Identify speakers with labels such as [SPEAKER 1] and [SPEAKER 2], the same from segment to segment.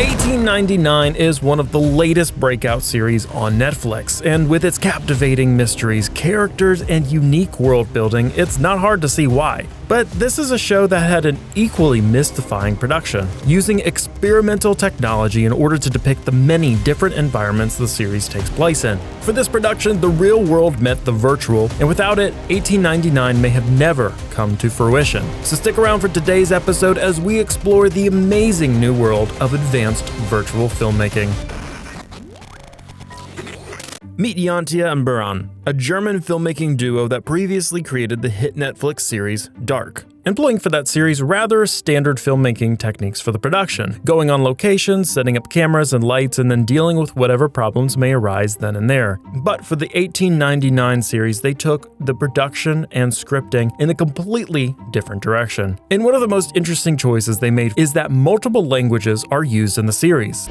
[SPEAKER 1] 1899 is one of the latest breakout series on Netflix, and with its captivating mysteries, characters, and unique world building, it's not hard to see why. But this is a show that had an equally mystifying production, using experimental technology in order to depict the many different environments the series takes place in. For this production, the real world met the virtual, and without it, 1899 may have never come to fruition. So stick around for today's episode as we explore the amazing new world of advanced virtual filmmaking. Meet JANTJE and BARAN, a German filmmaking duo that previously created the hit Netflix series Dark, employing for that series rather standard filmmaking techniques for the production, going on locations, setting up cameras and lights, and then dealing with whatever problems may arise then and there. But for the 1899 series, they took the production and scripting in a completely different direction. And one of the most interesting choices they made is that multiple languages are used in the series.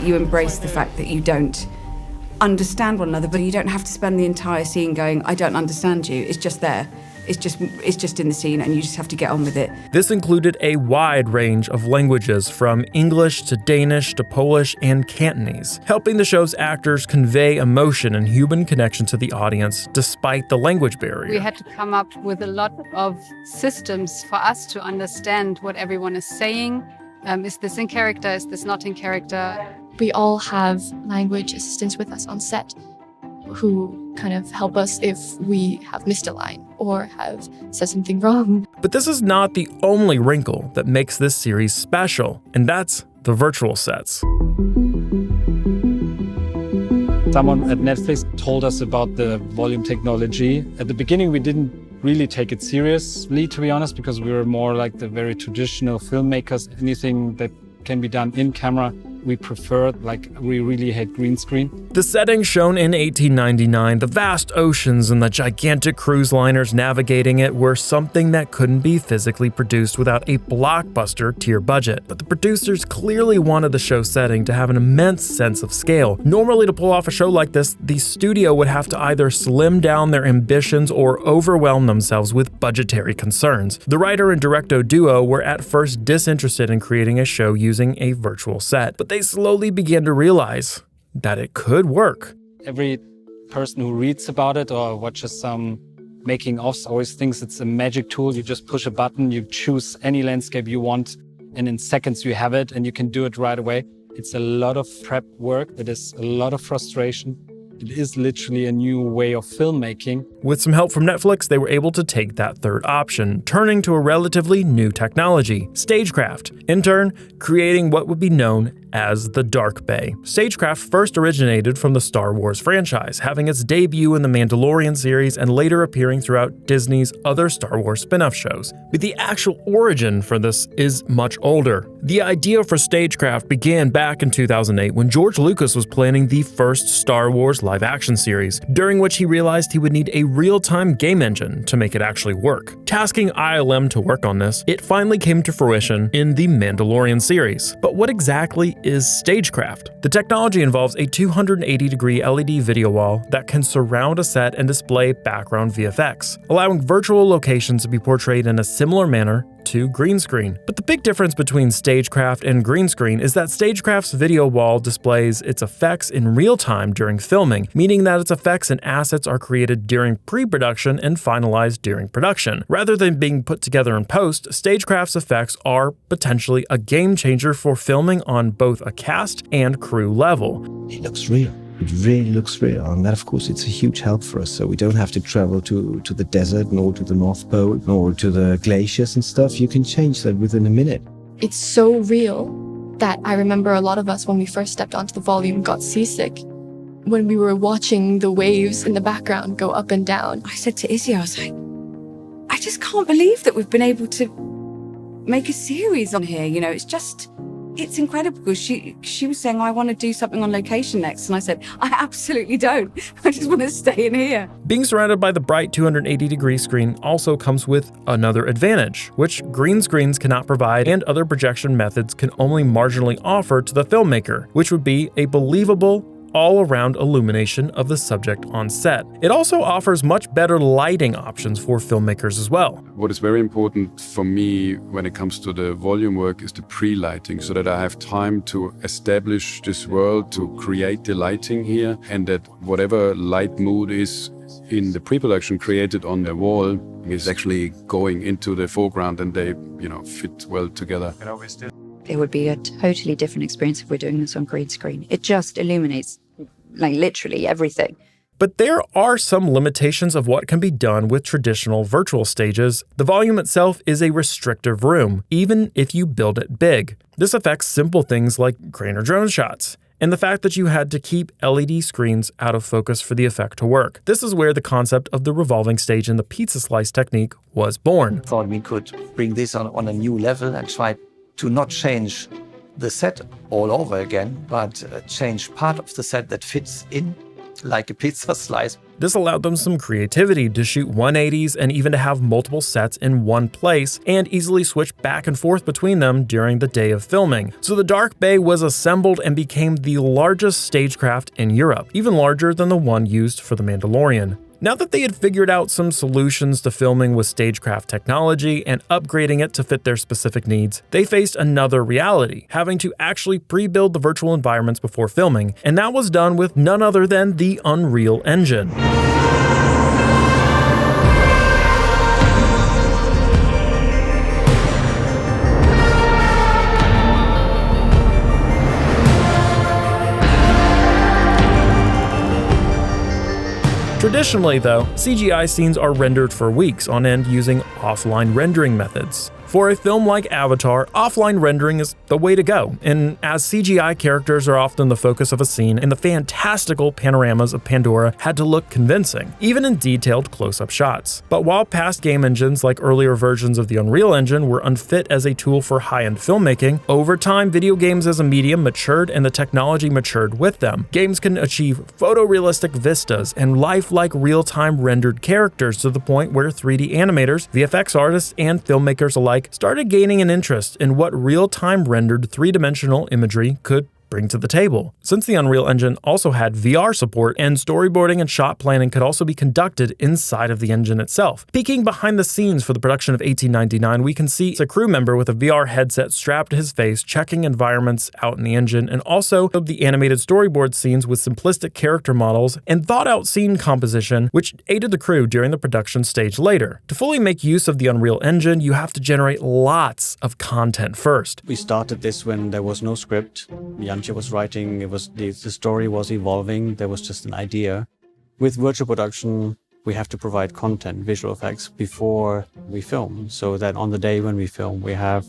[SPEAKER 2] You embrace the fact that you don't understand one another, but you don't have to spend the entire scene going, I don't understand you. It's just there. It's just in the scene, and you just have to get on with it.
[SPEAKER 1] This included a wide range of languages, from English to Danish to Polish and Cantonese, helping the show's actors convey emotion and human connection to the audience despite the language barrier.
[SPEAKER 3] We had to come up with a lot of systems for us to understand what everyone is saying. Is this in character? Is this not in character?
[SPEAKER 4] We all have language assistants with us on set who kind of help us if we have missed a line or have said something wrong.
[SPEAKER 1] But this is not the only wrinkle that makes this series special, and that's the virtual sets.
[SPEAKER 5] Someone at Netflix told us about the volume technology. At the beginning, we didn't really take it seriously, to be honest, because we were more like the very traditional filmmakers. Anything that can be done in camera, we preferred, like we really hate green screen.
[SPEAKER 1] The settings shown in 1899, the vast oceans and the gigantic cruise liners navigating it, were something that couldn't be physically produced without a blockbuster tier budget. But the producers clearly wanted the show setting to have an immense sense of scale. Normally, to pull off a show like this, the studio would have to either slim down their ambitions or overwhelm themselves with budgetary concerns. The writer and director duo were at first disinterested in creating a show using a virtual set, but they slowly began to realize that it could work.
[SPEAKER 5] Every person who reads about it or watches some making-ofs always thinks it's a magic tool. You just push a button, you choose any landscape you want, and in seconds you have it, and you can do it right away. It's a lot of prep work. It is a lot of frustration. It is literally a new way of filmmaking.
[SPEAKER 1] With some help from Netflix, they were able to take that third option, turning to a relatively new technology, Stagecraft, in turn creating what would be known as the Dark Bay. Stagecraft first originated from the Star Wars franchise, having its debut in the Mandalorian series and later appearing throughout Disney's other Star Wars spin-off shows. But the actual origin for this is much older. The idea for Stagecraft began back in 2008 when George Lucas was planning the first Star Wars live-action series, during which he realized he would need a real-time game engine to make it actually work. Tasking ILM to work on this, it finally came to fruition in the Mandalorian series. But what exactly is Stagecraft? The technology involves a 280-degree LED video wall that can surround a set and display background VFX, allowing virtual locations to be portrayed in a similar manner to green screen. But the big difference between Stagecraft and green screen is that Stagecraft's video wall displays its effects in real time during filming, meaning that its effects and assets are created during pre-production and finalized during production. Rather than being put together in post, Stagecraft's effects are potentially a game changer for filming on both a cast and crew level.
[SPEAKER 6] It looks real. It really looks real, and that, of course, it's a huge help for us. So we don't have to travel to the desert, nor to the North Pole, nor to the glaciers and stuff. You can change that within a minute.
[SPEAKER 4] It's so real that I remember a lot of us, when we first stepped onto the volume, got seasick when we were watching the waves in the background go up and down.
[SPEAKER 2] I said to Izzy, I was like, I just can't believe that we've been able to make a series on here. You know, it's incredible, because she was saying, I want to do something on location next. And I said, I absolutely don't. I just want to stay in here.
[SPEAKER 1] Being surrounded by the bright 280-degree screen also comes with another advantage, which green screens cannot provide and other projection methods can only marginally offer to the filmmaker, which would be a believable, all-around illumination of the subject on set. It also offers much better lighting options for filmmakers as well.
[SPEAKER 7] What is very important for me when it comes to the volume work is the pre-lighting, so that I have time to establish this world, to create the lighting here, and that whatever light mood is in the pre-production created on the wall is actually going into the foreground, and they, fit well together.
[SPEAKER 8] It would be a totally different experience if we're doing this on green screen. It just illuminates, literally everything.
[SPEAKER 1] But there are some limitations of what can be done with traditional virtual stages. The volume itself is a restrictive room, even if you build it big. This affects simple things like crane or drone shots, and the fact that you had to keep LED screens out of focus for the effect to work. This is where the concept of the revolving stage and the pizza slice technique was born.
[SPEAKER 9] Thought we could bring this on a new level and try to not change the set all over again, but change part of the set that fits in like a pizza slice.
[SPEAKER 1] This allowed them some creativity to shoot 180s and even to have multiple sets in one place and easily switch back and forth between them during the day of filming. So the Dark Bay was assembled and became the largest stagecraft in Europe, even larger than the one used for The Mandalorian. Now that they had figured out some solutions to filming with stagecraft technology and upgrading it to fit their specific needs, they faced another reality, having to actually pre-build the virtual environments before filming, and that was done with none other than the Unreal Engine. Traditionally, though, CGI scenes are rendered for weeks on end using offline rendering methods. For a film like Avatar, offline rendering is the way to go, and as CGI characters are often the focus of a scene, and the fantastical panoramas of Pandora had to look convincing, even in detailed close-up shots. But while past game engines like earlier versions of the Unreal Engine were unfit as a tool for high-end filmmaking, over time video games as a medium matured and the technology matured with them. Games can achieve photorealistic vistas and lifelike real-time rendered characters to the point where 3D animators, VFX artists, and filmmakers alike started gaining an interest in what real-time rendered three-dimensional imagery could bring to the table. Since the Unreal Engine also had VR support, and storyboarding and shot planning could also be conducted inside of the engine itself. Peeking behind the scenes for the production of 1899, we can see a crew member with a VR headset strapped to his face checking environments out in the engine, and also the animated storyboard scenes with simplistic character models and thought-out scene composition, which aided the crew during the production stage later. To fully make use of the Unreal Engine, you have to generate lots of content first.
[SPEAKER 5] We started this when there was no script. JANTJE was writing, the story was evolving, there was just an idea. With virtual production, we have to provide content, visual effects, before we film, so that on the day when we film, we have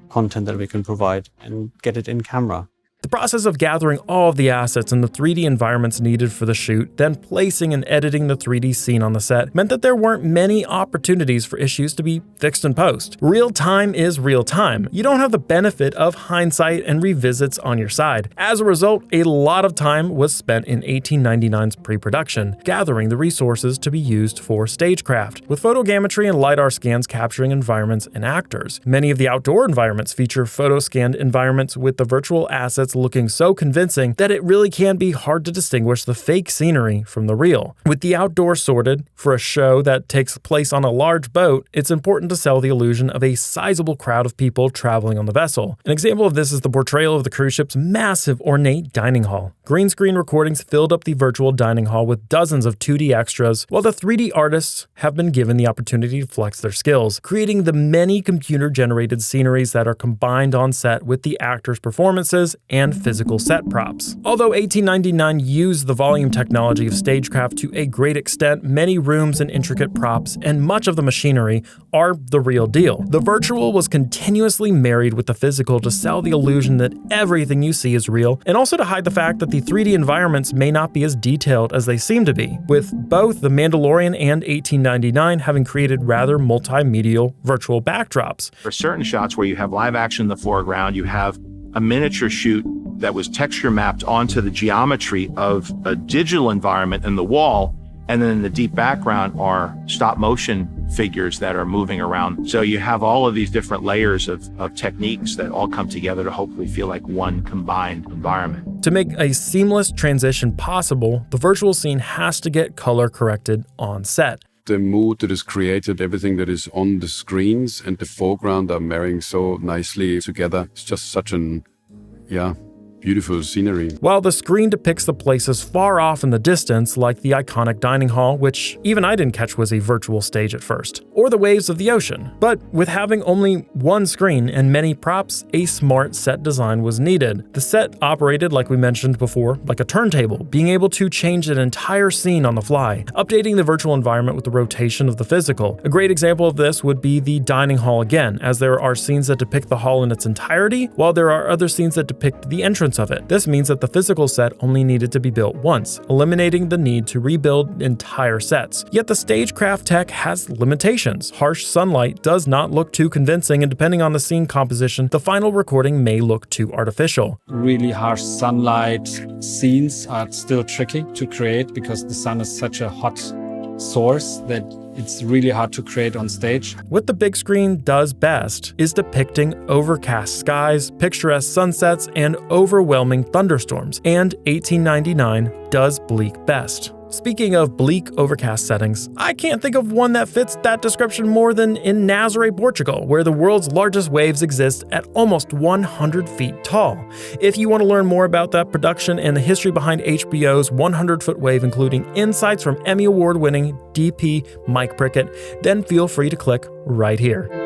[SPEAKER 5] content that we can provide and get it in camera.
[SPEAKER 1] The process of gathering all of the assets and the 3D environments needed for the shoot, then placing and editing the 3D scene on the set, meant that there weren't many opportunities for issues to be fixed in post. Real time is real time. You don't have the benefit of hindsight and revisits on your side. As a result, a lot of time was spent in 1899's pre-production, gathering the resources to be used for Stagecraft, with Photogametry and Lidar scans capturing environments and actors. Many of the outdoor environments feature photo-scanned environments with the virtual assets looking so convincing that it really can be hard to distinguish the fake scenery from the real. With the outdoors sorted for a show that takes place on a large boat, it's important to sell the illusion of a sizable crowd of people traveling on the vessel. An example of this is the portrayal of the cruise ship's massive ornate dining hall. Green screen recordings filled up the virtual dining hall with dozens of 2D extras, while the 3D artists have been given the opportunity to flex their skills, creating the many computer-generated sceneries that are combined on set with the actors' performances and physical set props. Although 1899 used the volume technology of Stagecraft to a great extent, many rooms and intricate props and much of the machinery are the real deal. The virtual was continuously married with the physical to sell the illusion that everything you see is real, and also to hide the fact that the 3D environments may not be as detailed as they seem to be, with both The Mandalorian and 1899 having created rather multimedial virtual backdrops.
[SPEAKER 10] For certain shots where you have live action in the foreground, you have a miniature shoot that was texture mapped onto the geometry of a digital environment in the wall, and then in the deep background are stop motion figures that are moving around. So you have all of these different layers of techniques that all come together to hopefully feel like one combined environment.
[SPEAKER 1] To make a seamless transition possible, the virtual scene has to get color corrected on set.
[SPEAKER 7] The mood that is created, everything that is on the screens and the foreground are marrying so nicely together. It's just such an, beautiful scenery.
[SPEAKER 1] While the screen depicts the places far off in the distance, like the iconic dining hall, which even I didn't catch was a virtual stage at first, or the waves of the ocean. But with having only one screen and many props, a smart set design was needed. The set operated, like we mentioned before, like a turntable, being able to change an entire scene on the fly, updating the virtual environment with the rotation of the physical. A great example of this would be the dining hall again, as there are scenes that depict the hall in its entirety, while there are other scenes that depict the entrance of it. This means that the physical set only needed to be built once, eliminating the need to rebuild entire sets. Yet the Stagecraft tech has limitations. Harsh sunlight does not look too convincing, and depending on the scene composition, the final recording may look too artificial.
[SPEAKER 5] Really harsh sunlight scenes are still tricky to create because the sun is such a hot source that it's really hard to create on stage.
[SPEAKER 1] What the big screen does best is depicting overcast skies, picturesque sunsets, and overwhelming thunderstorms, and 1899 does bleak best. Speaking of bleak overcast settings, I can't think of one that fits that description more than in Nazaré, Portugal, where the world's largest waves exist at almost 100 feet tall. If you want to learn more about that production and the history behind HBO's 100-foot wave, including insights from Emmy Award-winning DP Mike Prickett, then feel free to click right here.